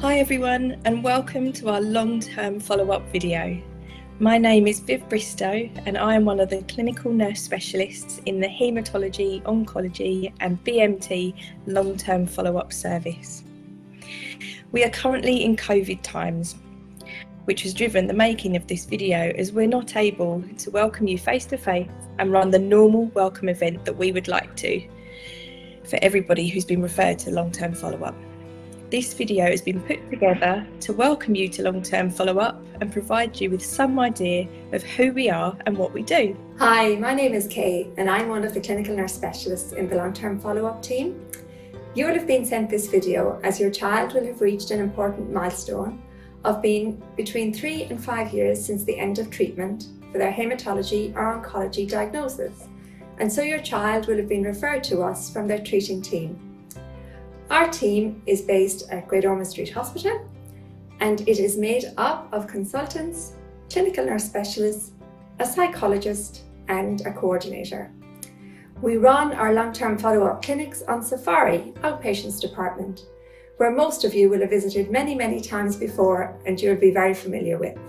Hi everyone, and welcome to our long-term follow-up video. My name is Viv Bristow and I am one of the clinical nurse specialists in the haematology, oncology and BMT long-term follow-up service. We are currently in COVID times, which has driven the making of this video as we're not able to welcome you face-to-face and run the normal welcome event that we would like to for everybody who's been referred to long-term follow-up. This video has been put together to welcome you to long-term follow-up and provide you with some idea of who we are and what we do. Hi, my name is Kay and I'm one of the clinical nurse specialists in the long-term follow-up team. You will have been sent this video as your child will have reached an important milestone of being between 3 and 5 years since the end of treatment for their haematology or oncology diagnosis, and so your child will have been referred to us from their treating team. Our team is based at Great Ormond Street Hospital and it is made up of consultants, clinical nurse specialists, a psychologist and a coordinator. We run our long-term follow-up clinics on Safari Outpatients Department, where most of you will have visited many times before and you'll be very familiar with.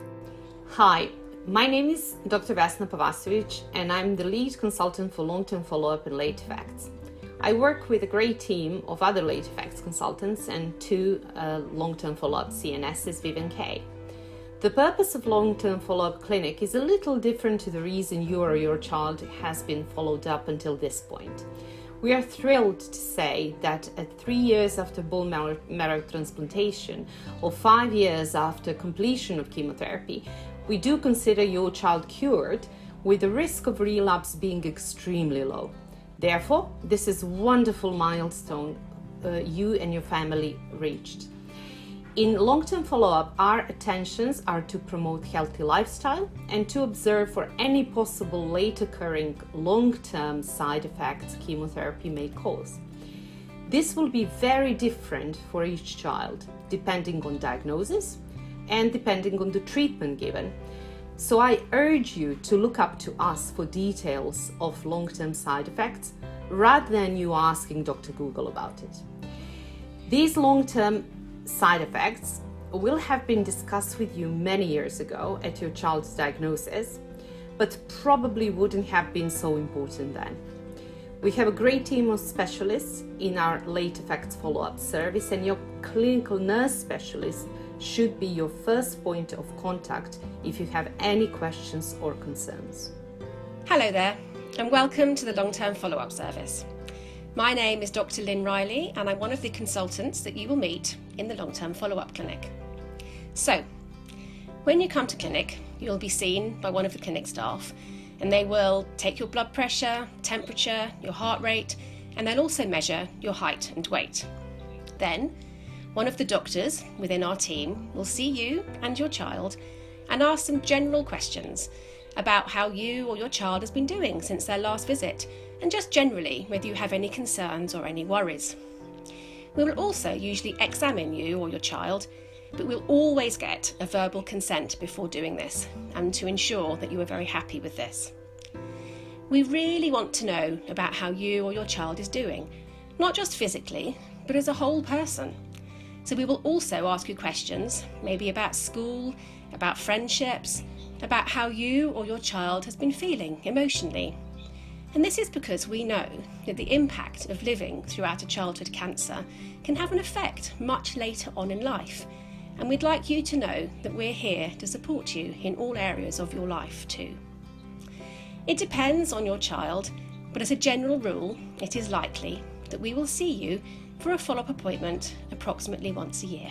Hi, my name is Dr. Vesna Pavasovic and I'm the lead consultant for long-term follow-up and late effects. I work with a great team of other late effects consultants and two long-term follow-up CNSs, Viv and Kay. The purpose of long-term follow-up clinic is a little different to the reason you or your child has been followed up until this point. We are thrilled to say that at 3 years after bone marrow transplantation or 5 years after completion of chemotherapy, we do consider your child cured, with the risk of relapse being extremely low. Therefore, this is a wonderful milestone you and your family reached. In long-term follow-up, our attentions are to promote healthy lifestyle and to observe for any possible late occurring long-term side effects chemotherapy may cause. This will be very different for each child, depending on diagnosis and depending on the treatment given. So I urge you to look up to us for details of long-term side effects rather than you asking Dr. Google about it. These long-term side effects will have been discussed with you many years ago at your child's diagnosis, but probably wouldn't have been so important then. We have a great team of specialists in our late effects follow-up service, and your clinical nurse specialist should be your first point of contact if you have any questions or concerns. Hello there, and welcome to the long-term follow-up service. My name is Dr. Lynn Riley and I'm one of the consultants that you will meet in the long-term follow-up clinic. So, when you come to clinic, you'll be seen by one of the clinic staff and they will take your blood pressure, temperature, your heart rate, and they'll also measure your height and weight. Then, one of the doctors within our team will see you and your child and ask some general questions about how you or your child has been doing since their last visit, and just generally whether you have any concerns or any worries. We will also usually examine you or your child, but we'll always get a verbal consent before doing this, and to ensure that you are very happy with this. We really want to know about how you or your child is doing, not just physically, but as a whole person. So we will also ask you questions, maybe about school, about friendships, about how you or your child has been feeling emotionally. And this is because we know that the impact of living throughout a childhood cancer can have an effect much later on in life. And we'd like you to know that we're here to support you in all areas of your life too. It depends on your child, but as a general rule, it is likely that we will see you for a follow-up appointment approximately once a year.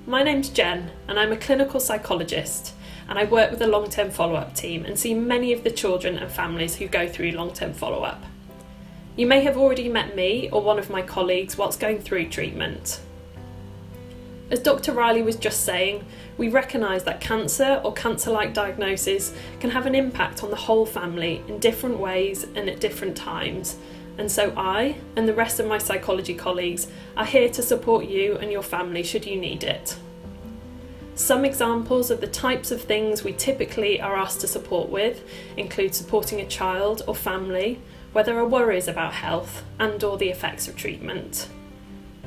My name's Jen and I'm a clinical psychologist, and I work with a long-term follow-up team and see many of the children and families who go through long-term follow-up. You may have already met me or one of my colleagues whilst going through treatment. As Dr. Riley was just saying, we recognise that cancer or cancer-like diagnosis can have an impact on the whole family in different ways and at different times. And so I and the rest of my psychology colleagues are here to support you and your family should you need it. Some examples of the types of things we typically are asked to support with include supporting a child or family where there are worries about health and/or the effects of treatment.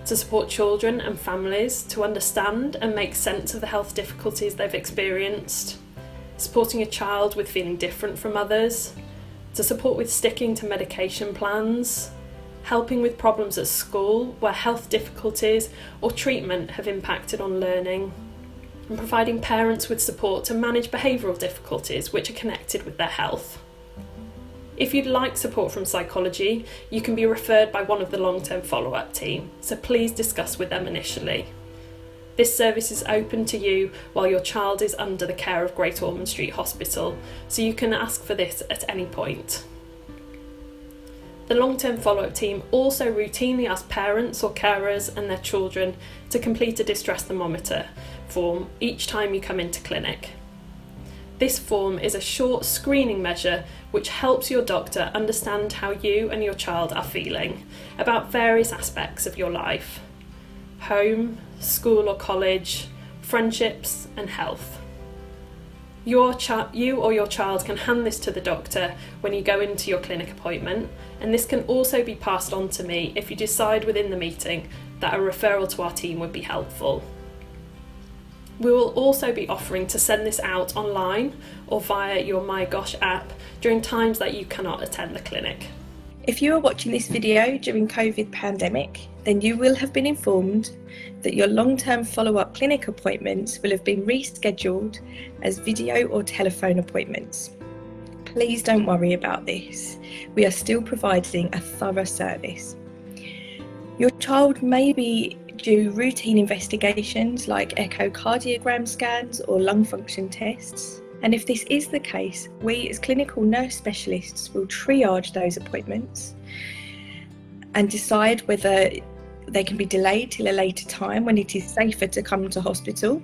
to support children and families to understand and make sense of the health difficulties they've experienced, supporting a child with feeling different from others, to support with sticking to medication plans, helping with problems at school where health difficulties or treatment have impacted on learning, and providing parents with support to manage behavioural difficulties which are connected with their health. If you'd like support from psychology, you can be referred by one of the long-term follow-up team, so please discuss with them initially. This service is open to you while your child is under the care of Great Ormond Street Hospital, so you can ask for this at any point. The long-term follow-up team also routinely ask parents or carers and their children to complete a distress thermometer form each time you come into clinic. This form is a short screening measure which helps your doctor understand how you and your child are feeling about various aspects of your life: home, school or college, friendships and health. You or your child can hand this to the doctor when you go into your clinic appointment, and this can also be passed on to me if you decide within the meeting that a referral to our team would be helpful. We will also be offering to send this out online or via your My Gosh app during times that you cannot attend the clinic. If you are watching this video during COVID pandemic, then you will have been informed that your long-term follow-up clinic appointments will have been rescheduled as video or telephone appointments. Please don't worry about this. We are still providing a thorough service. Your child may be due routine investigations like echocardiogram scans or lung function tests. And if this is the case, we as clinical nurse specialists will triage those appointments and decide whether they can be delayed till a later time when it is safer to come to hospital,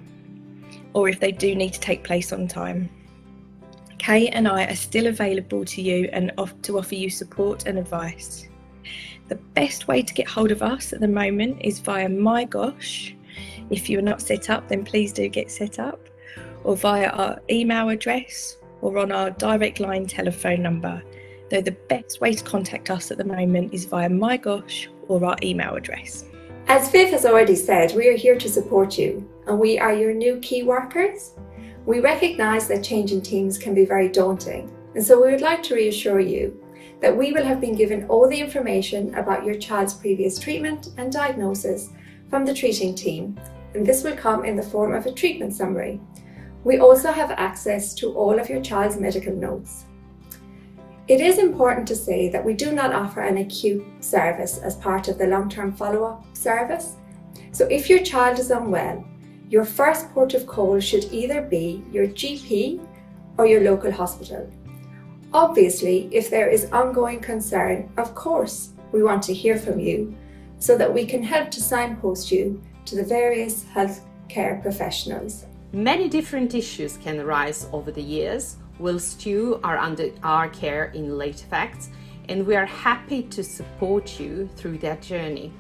or if they do need to take place on time. Kay and I are still available to you and to offer you support and advice. The best way to get hold of us at the moment is via My Gosh. If you're not set up, then please do get set up, or via our email address or on our direct line telephone number, though the best way to contact us at the moment is via My Gosh or our email address. As Viv has already said, we are here to support you, and we are your new key workers. We recognise that changing teams can be very daunting, and so we would like to reassure you that we will have been given all the information about your child's previous treatment and diagnosis from the treating team, and this will come in the form of a treatment summary. We also have access to all of your child's medical notes. It is important to say that we do not offer an acute service as part of the long-term follow-up service. So if your child is unwell, your first port of call should either be your GP or your local hospital. Obviously, if there is ongoing concern, of course, we want to hear from you so that we can help to signpost you to the various healthcare professionals. Many different issues can arise over the years whilst you are under our care in Late Effects, and we are happy to support you through that journey.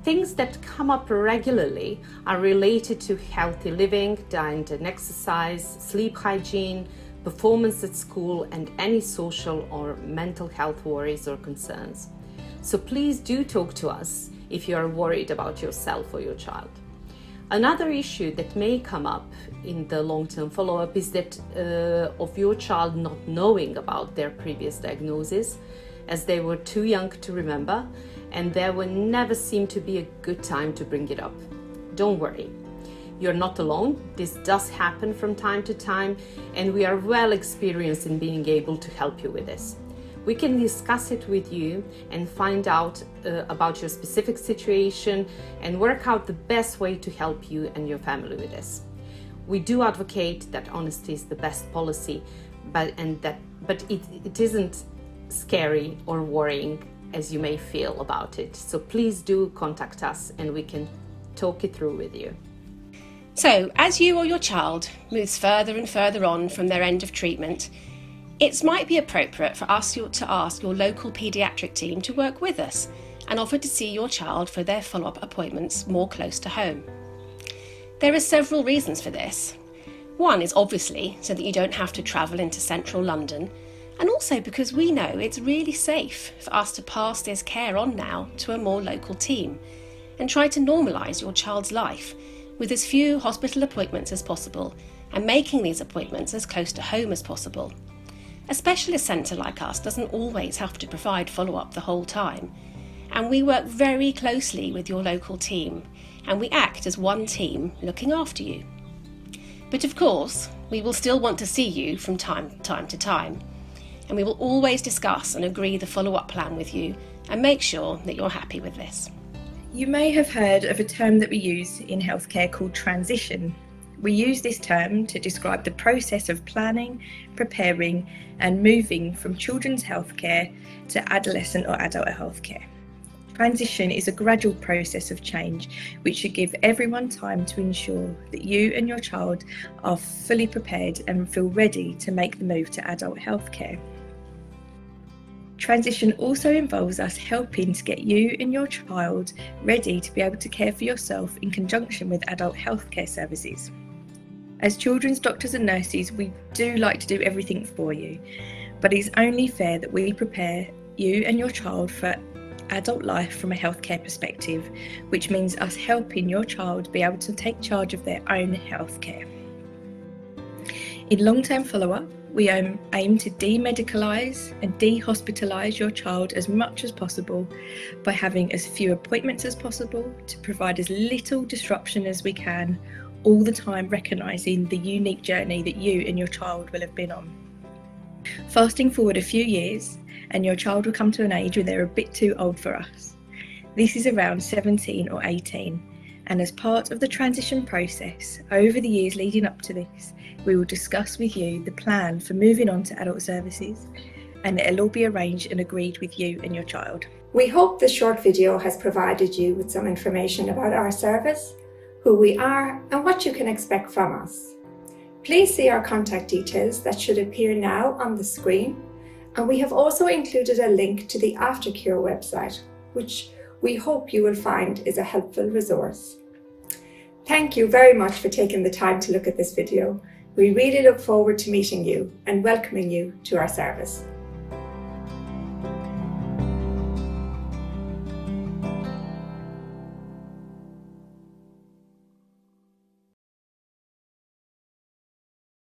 Things that come up regularly are related to healthy living, diet and exercise, sleep hygiene, performance at school, and any social or mental health worries or concerns. So please do talk to us if you are worried about yourself or your child. Another issue that may come up in the long-term follow-up is that of your child not knowing about their previous diagnosis, as they were too young to remember, and there will never seem to be a good time to bring it up. Don't worry. You're not alone. This does happen from time to time, and we are well experienced in being able to help you with this. We can discuss it with you and find out about your specific situation and work out the best way to help you and your family with this. We do advocate that honesty is the best policy, but it isn't scary or worrying as you may feel about it. So please do contact us and we can talk it through with you. So, as you or your child moves further and further on from their end of treatment, it might be appropriate for us to ask your local paediatric team to work with us and offer to see your child for their follow-up appointments more close to home. There are several reasons for this. One is obviously so that you don't have to travel into central London, and also because we know it's really safe for us to pass this care on now to a more local team. and try to normalise your child's life with as few hospital appointments as possible and making these appointments as close to home as possible. A specialist centre like us doesn't always have to provide follow-up the whole time, and we work very closely with your local team, and we act as one team looking after you. But of course, we will still want to see you from time to time, and we will always discuss and agree the follow-up plan with you and make sure that you're happy with this. You may have heard of a term that we use in healthcare called transition. We use this term to describe the process of planning, preparing and moving from children's healthcare to adolescent or adult healthcare. Transition is a gradual process of change which should give everyone time to ensure that you and your child are fully prepared and feel ready to make the move to adult healthcare. Transition also involves us helping to get you and your child ready to be able to care for yourself in conjunction with adult healthcare services. As children's doctors and nurses, we do like to do everything for you, but it's only fair that we prepare you and your child for adult life from a healthcare perspective, which means us helping your child be able to take charge of their own healthcare. In long-term follow-up, we aim to demedicalise and dehospitalise your child as much as possible by having as few appointments as possible to provide as little disruption as we can, all the time recognising the unique journey that you and your child will have been on. Fasting forward a few years and your child will come to an age where they're a bit too old for us. This is around 17 or 18, and as part of the transition process, over the years leading up to this, we will discuss with you the plan for moving on to adult services, and it'll all be arranged and agreed with you and your child. We hope this short video has provided you with some information about our service, who we are and what you can expect from us. Please see our contact details that should appear now on the screen, and we have also included a link to the Aftercare website, which we hope you will find is a helpful resource. Thank you very much for taking the time to look at this video. We really look forward to meeting you and welcoming you to our service.